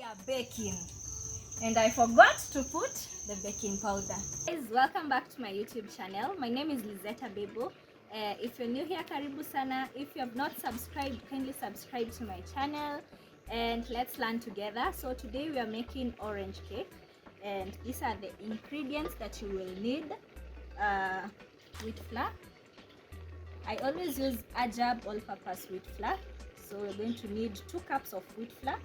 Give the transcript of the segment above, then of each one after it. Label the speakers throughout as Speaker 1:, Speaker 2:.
Speaker 1: are baking and I forgot to put the baking powder. Guys, welcome back to my YouTube channel. My name is Lizetta Bebo. If you're new here, karibu sana. If you have not subscribed, kindly subscribe to my channel and let's learn together. So today we are making orange cake and these are the ingredients that you will need. Wheat flour. I always use Ajab all-purpose wheat flour. So we're going to need 2 cups of wheat flour.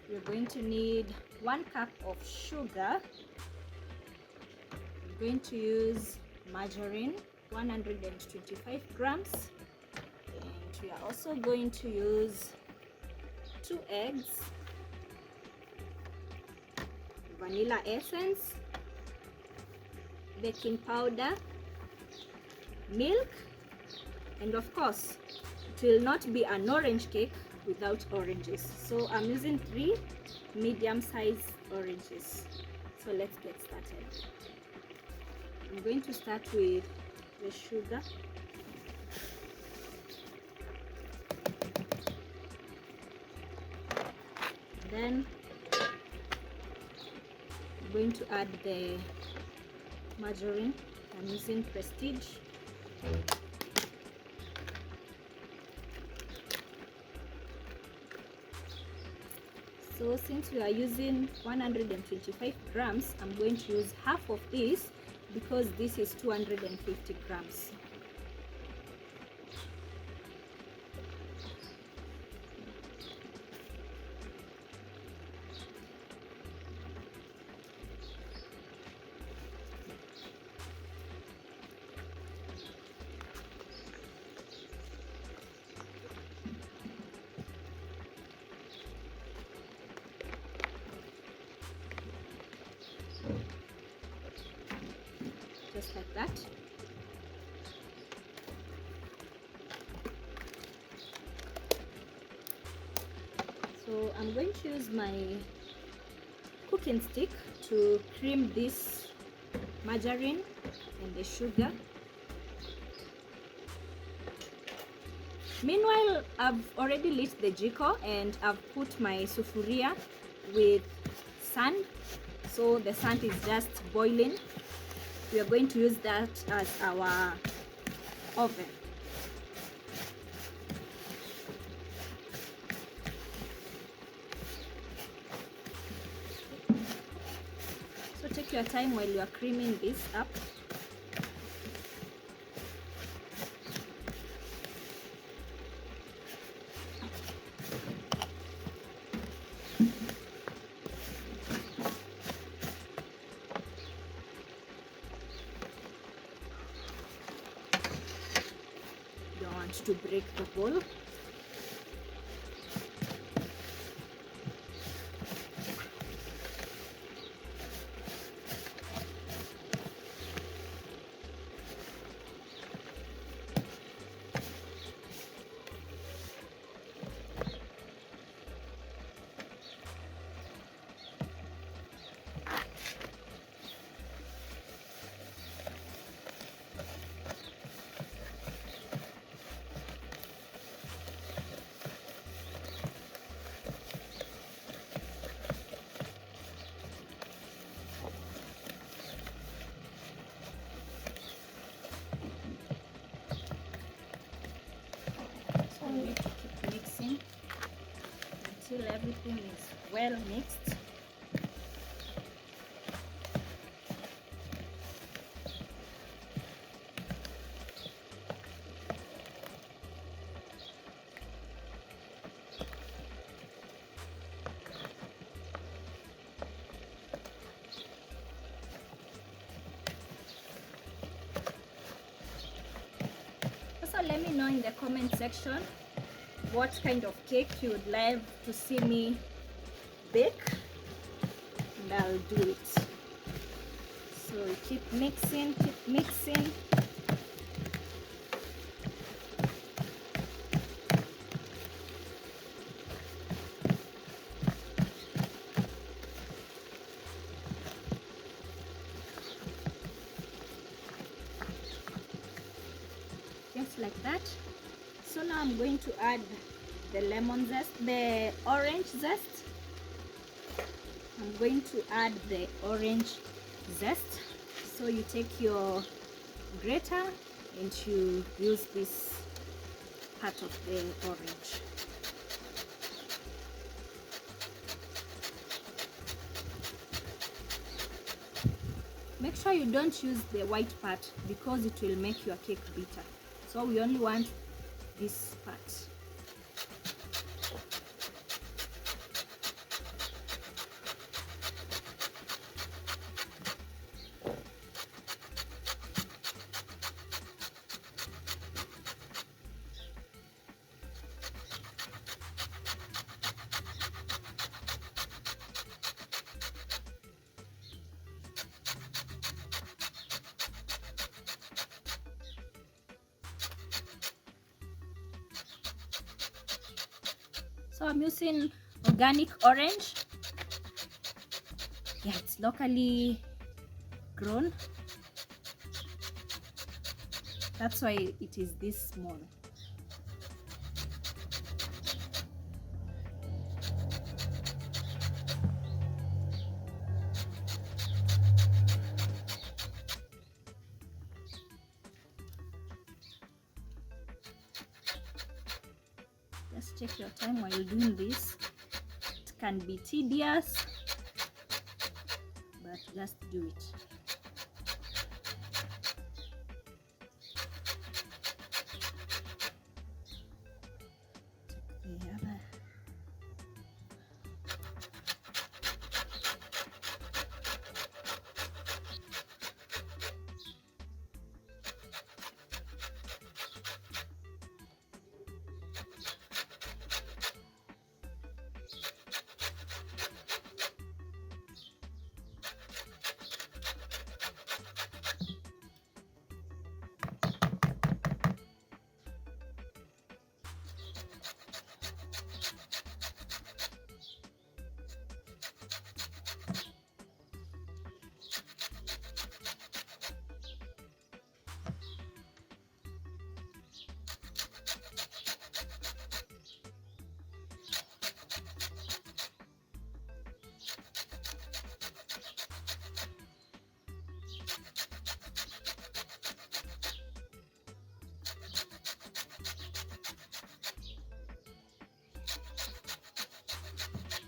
Speaker 1: We're going to need 1 cup of sugar. We're going to use margarine, 125 grams. And we are also going to use 2 eggs, vanilla essence, baking powder, milk, and of course, it will not be an orange cake without oranges. So I'm using 3 medium-sized oranges. So let's get started. I'm going to start with the sugar. Then I'm going to add the margarine. I'm using Prestige. So since we are using 125 grams, I'm going to use half of this because this is 250 grams. Just like that. So I'm going to use my cooking stick to cream this margarine and the sugar. Meanwhile, I've already lit the JIKO and I've put my sufuria with sand. So the sand is just boiling. We are going to use that as our oven. So take your time while you are creaming this up. Don't want to break the bowl. So we need to keep mixing until everything is well mixed. Also, let me know in the comment section what kind of cake you would like to see me bake, and I'll do it. So keep mixing, keep mixing. Just like that. So now I'm going to add the lemon zest, the orange zest. I'm going to add the orange zest. So you take your grater and you use this part of the orange. Make sure you don't use the white part because it will make your cake bitter. So we only want this part. So I'm using organic orange. Yeah, it's locally grown. That's why it is this small. Just take your time while doing this. It can be tedious, but just do it. The other.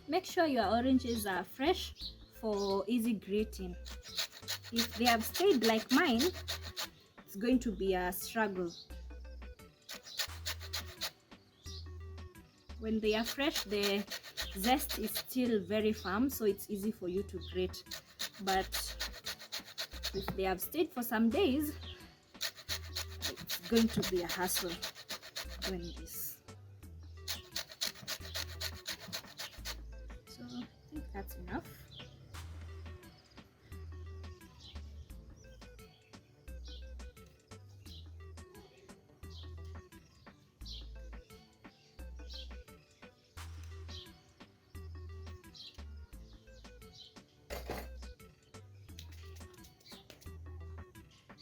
Speaker 1: Make sure your oranges are fresh for easy grating. If they have stayed like mine, it's going to be a struggle. When they are fresh, the zest is still very firm, so it's easy for you to grate. But if they have stayed for some days, it's going to be a hassle doing this. So I think that's enough.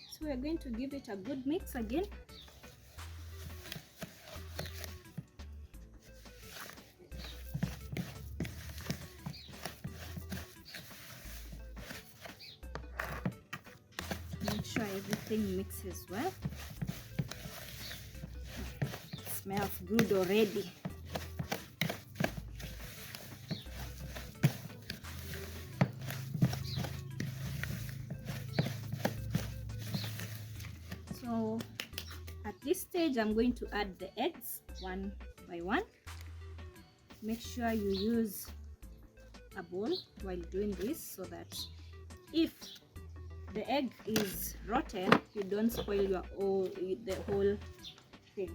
Speaker 1: So we're going to give it a good mix again. Make sure everything mixes well. It smells good already. So at this stage, I'm going to add the eggs one by one. Make sure you use a bowl while doing this so that if the egg is rotten, you don't spoil the whole thing.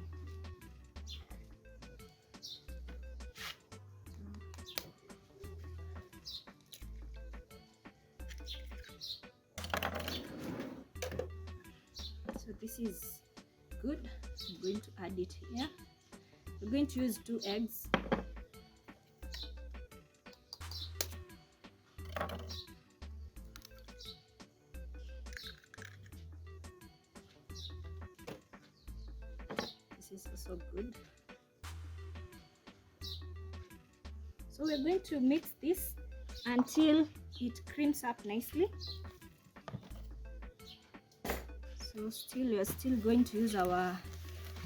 Speaker 1: So this is good. I'm going to add it here. We're going to use 2 eggs. This is also good. So we're going to mix this until it creams up nicely. So we're still going to use our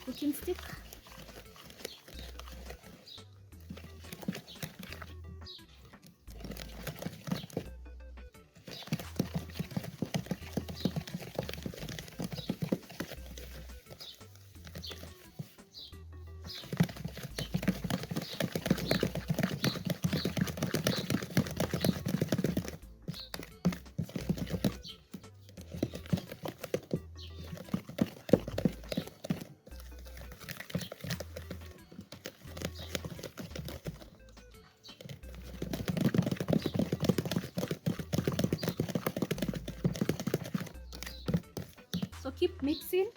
Speaker 1: cooking stick. So keep mixing.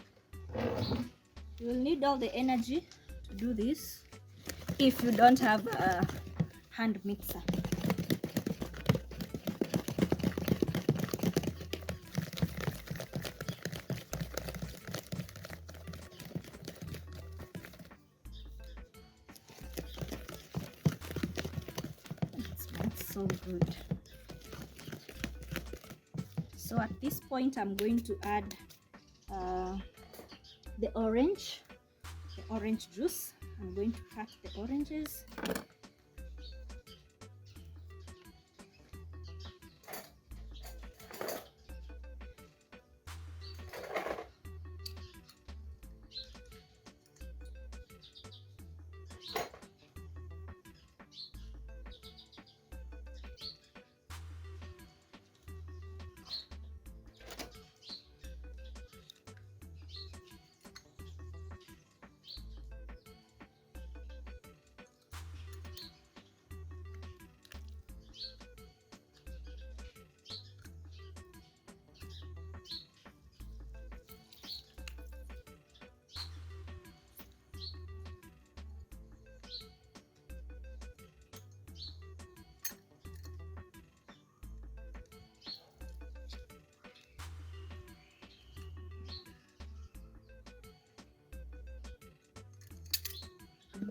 Speaker 1: You will need all the energy to do this if you don't have a hand mixer. It smells so good. So at this point I'm going to add the orange juice. I'm going to cut the oranges.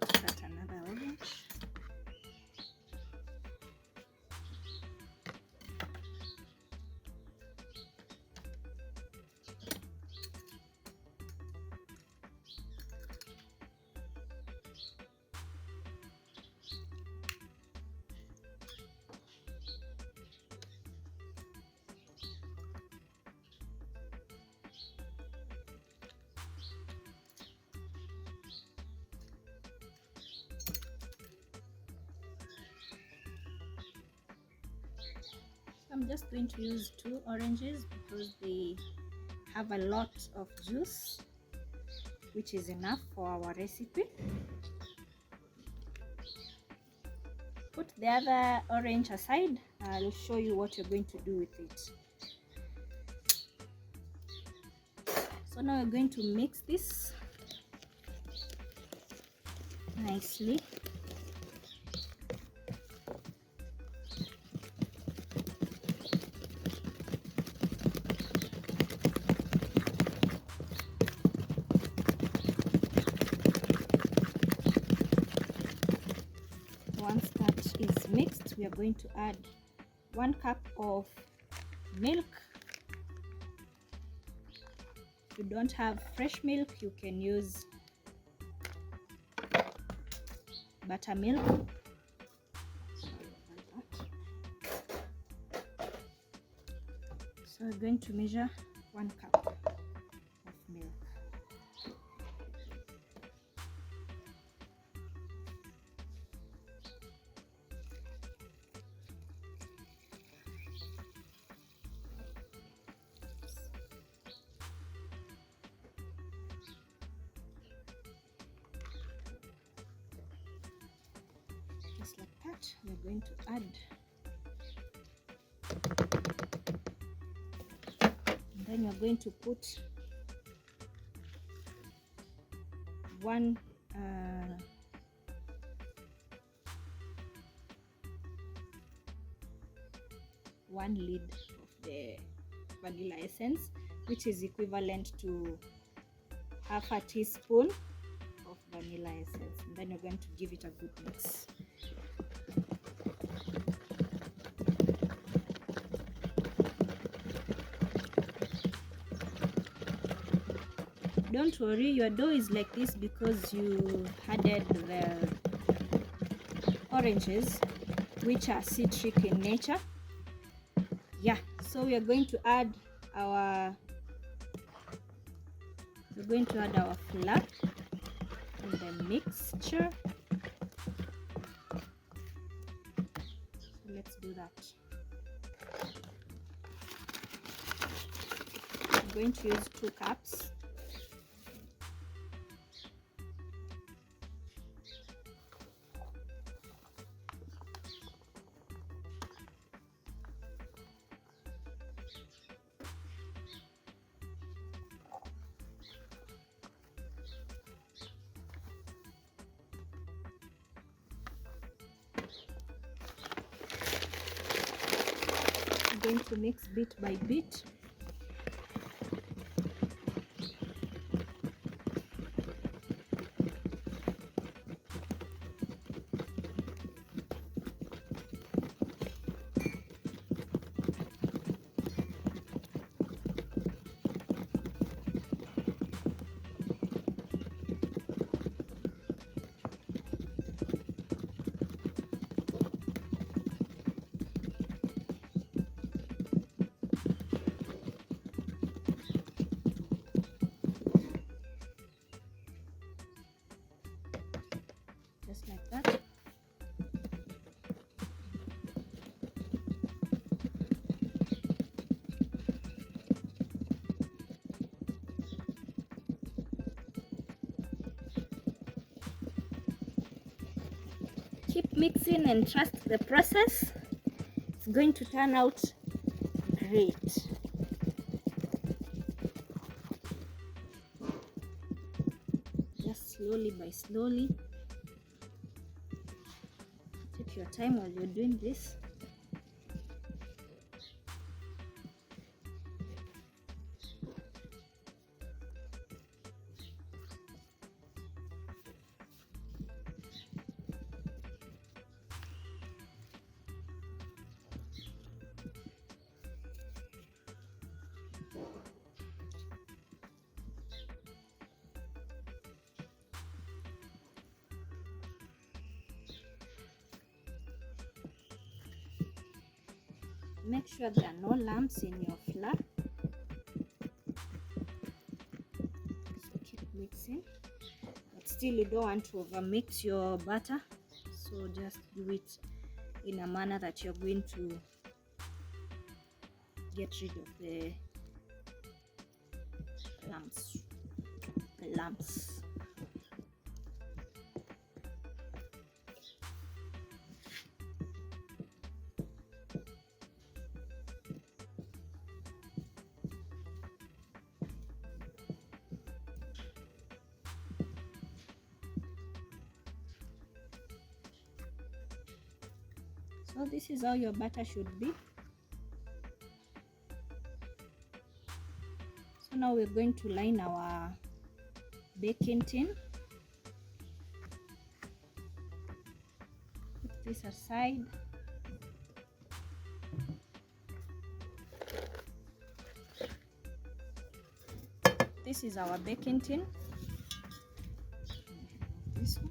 Speaker 1: Cut another orange. I'm just going to use 2 oranges because they have a lot of juice, which is enough for our recipe. Put the other orange aside. I'll show you what you're going to do with it. So now we're going to mix this nicely. Once that is mixed, we are going to add 1 cup of milk. If you don't have fresh milk, you can use buttermilk. So we're going to measure 1 cup of milk. Just like that, we're going to add and then you're going to put 1 lid of the vanilla essence, which is equivalent to half a teaspoon of vanilla essence, and then you're going to give it a good mix. don't worry, your dough is like this because you added the oranges, which are citric in nature. Yeah, so we are going to add our flour in the mixture. So let's do that. I'm going to use 2 cups. I'm going to mix bit by bit. Just like that. Keep mixing and trust the process. It's going to turn out great. Just slowly by slowly. Take your time while you're doing this. Make sure there are no lumps in your flour. So keep mixing, but still you don't want to over mix your batter, so just do it in a manner that you're going to get rid of the lumps. So this is how your batter should be. So now we're going to line our baking tin. Put this aside. This is our baking tin. This one.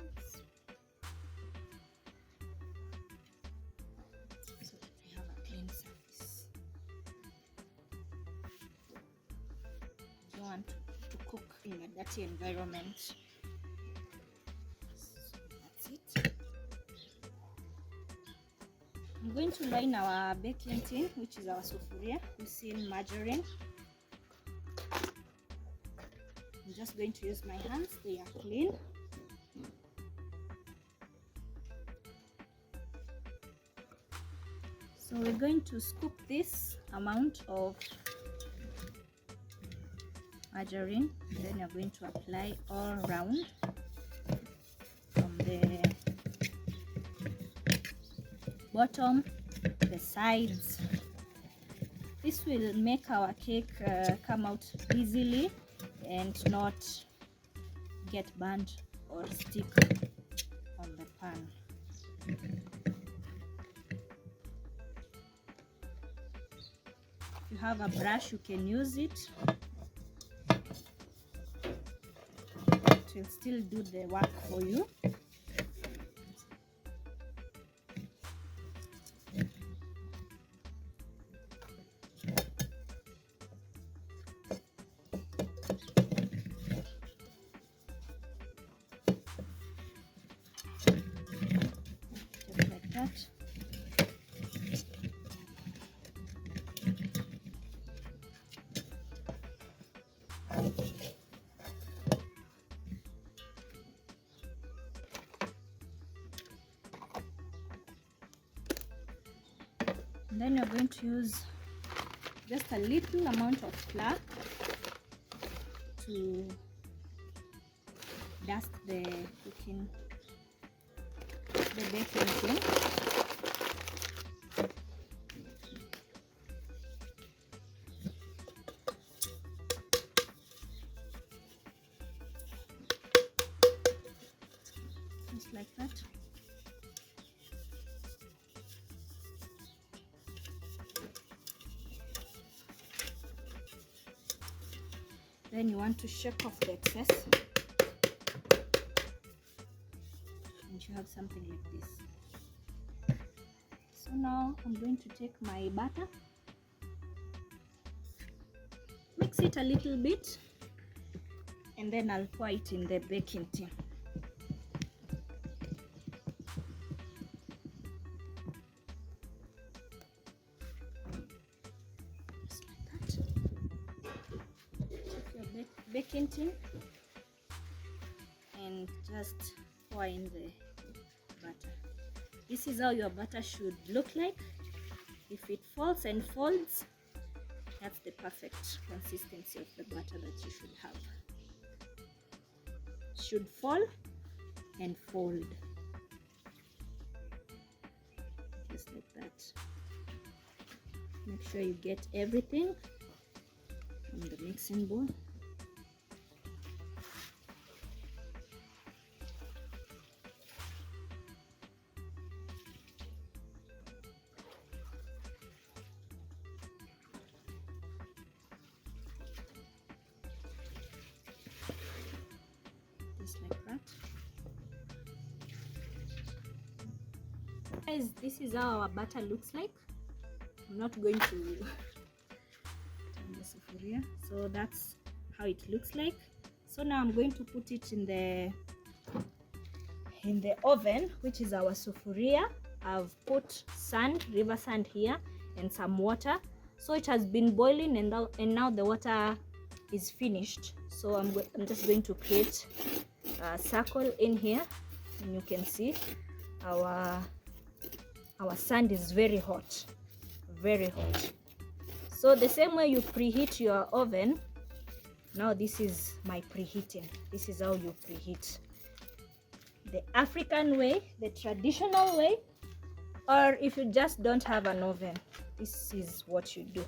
Speaker 1: So that we have a clean surface. You don't want to cook in a dirty environment. So that's it. I'm going to line our baking tin, which is our sufuria, using margarine. I'm just going to use my hands, they are clean. So we're going to scoop this amount of margarine, then you're going to apply all around from the bottom, the sides. This will make our cake come out easily and not get burnt or stick on the pan. If you have a brush, you can use it. will still do the work for you. Just like that. And then you're going to use just a little amount of flour to dust the baking tin. Just like that. Then you want to shake off the excess, and you have something like this. So now I'm going to take my butter, mix it a little bit, and then I'll pour it in the baking tin. Just like that. Take your baking tin and just pour in the butter. This is how your butter should look like. If it falls and folds, that's the perfect consistency of the butter that you should have. Should fall and fold, just like that. Make sure you get everything in the mixing bowl. Just like that. Guys, this is how our butter looks like. I'm not going to turn the sufuria. So that's how it looks like. So now I'm going to put it in the oven, which is our sufuria. I've put sand, river sand here, and some water. So it has been boiling, and now the water is finished. So I'm just going to create a circle in here, and you can see our sand is very hot, very hot. So the same way you preheat your oven, now this is my preheating. This is how you preheat. The African way, the traditional way, or if you just don't have an oven, this is what you do.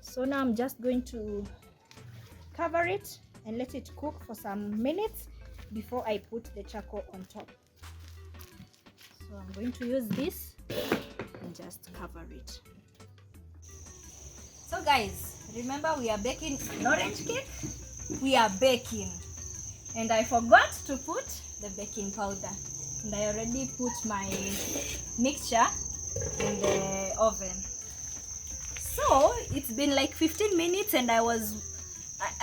Speaker 1: So now I'm just going to cover it and let it cook for some minutes before I put the charcoal on top. So I'm going to use this and just cover it. So guys, remember we are baking an orange cake. We are baking, and I forgot to put the baking powder, and I already put my mixture in the oven. So it's been like 15 minutes, and I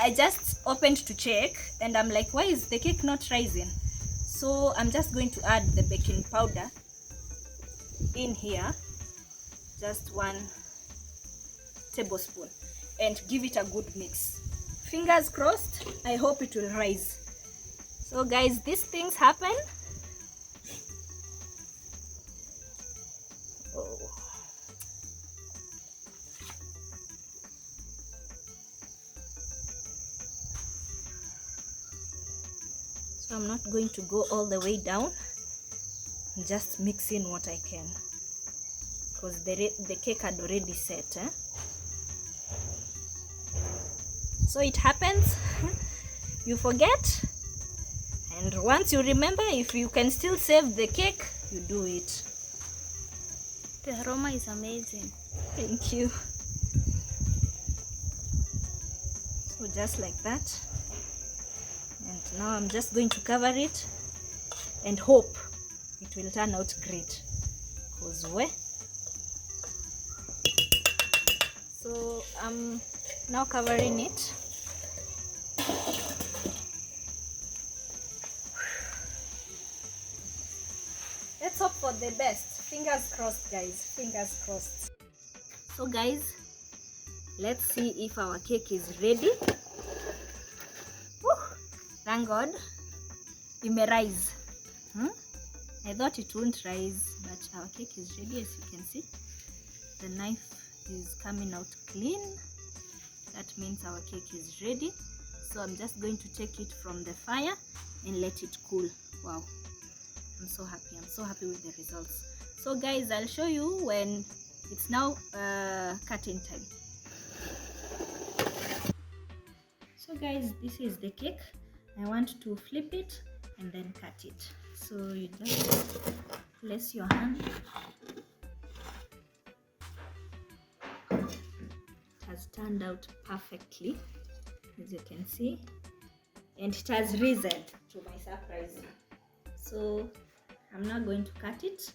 Speaker 1: just opened to check, and I'm like, why is the cake not rising? So I'm just going to add the baking powder in here, just 1 tablespoon, and give it a good mix. Fingers crossed, I hope it will rise. So guys, these things happen. Oh. So I'm not going to go all the way down. I'm just mixing what I can, because the cake had already set. So it happens. You forget, and once you remember, if you can still save the cake, you do it.
Speaker 2: The aroma is amazing.
Speaker 1: Thank you. So just like that. And now I'm just going to cover it and hope it will turn out great. So I'm now covering it. Let's hope for the best. Fingers crossed, guys. Fingers crossed. So guys, let's see if our cake is ready. Woo! Thank God. It may rise. I thought it won't rise, but our cake is ready. As you can see, the knife is coming out clean. That means our cake is ready. So I'm just going to take it from the fire and let it cool. Wow, I'm so happy. I'm so happy with the results. So guys, I'll show you when it's now cutting time. So guys, this is the cake. I want to flip it and then cut it. So you just place your hand. It has turned out perfectly, as you can see, and it has risen to my surprise. So I'm now going to cut it.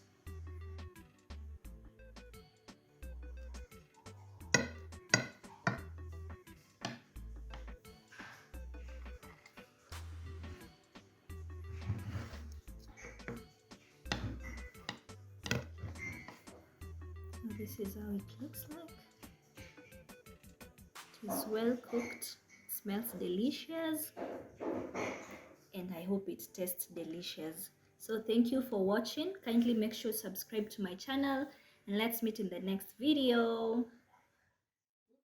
Speaker 1: This is how it looks like. It is well cooked, it smells delicious, and I hope it tastes delicious. So thank you for watching. Kindly make sure to subscribe to my channel, and let's meet in the next video.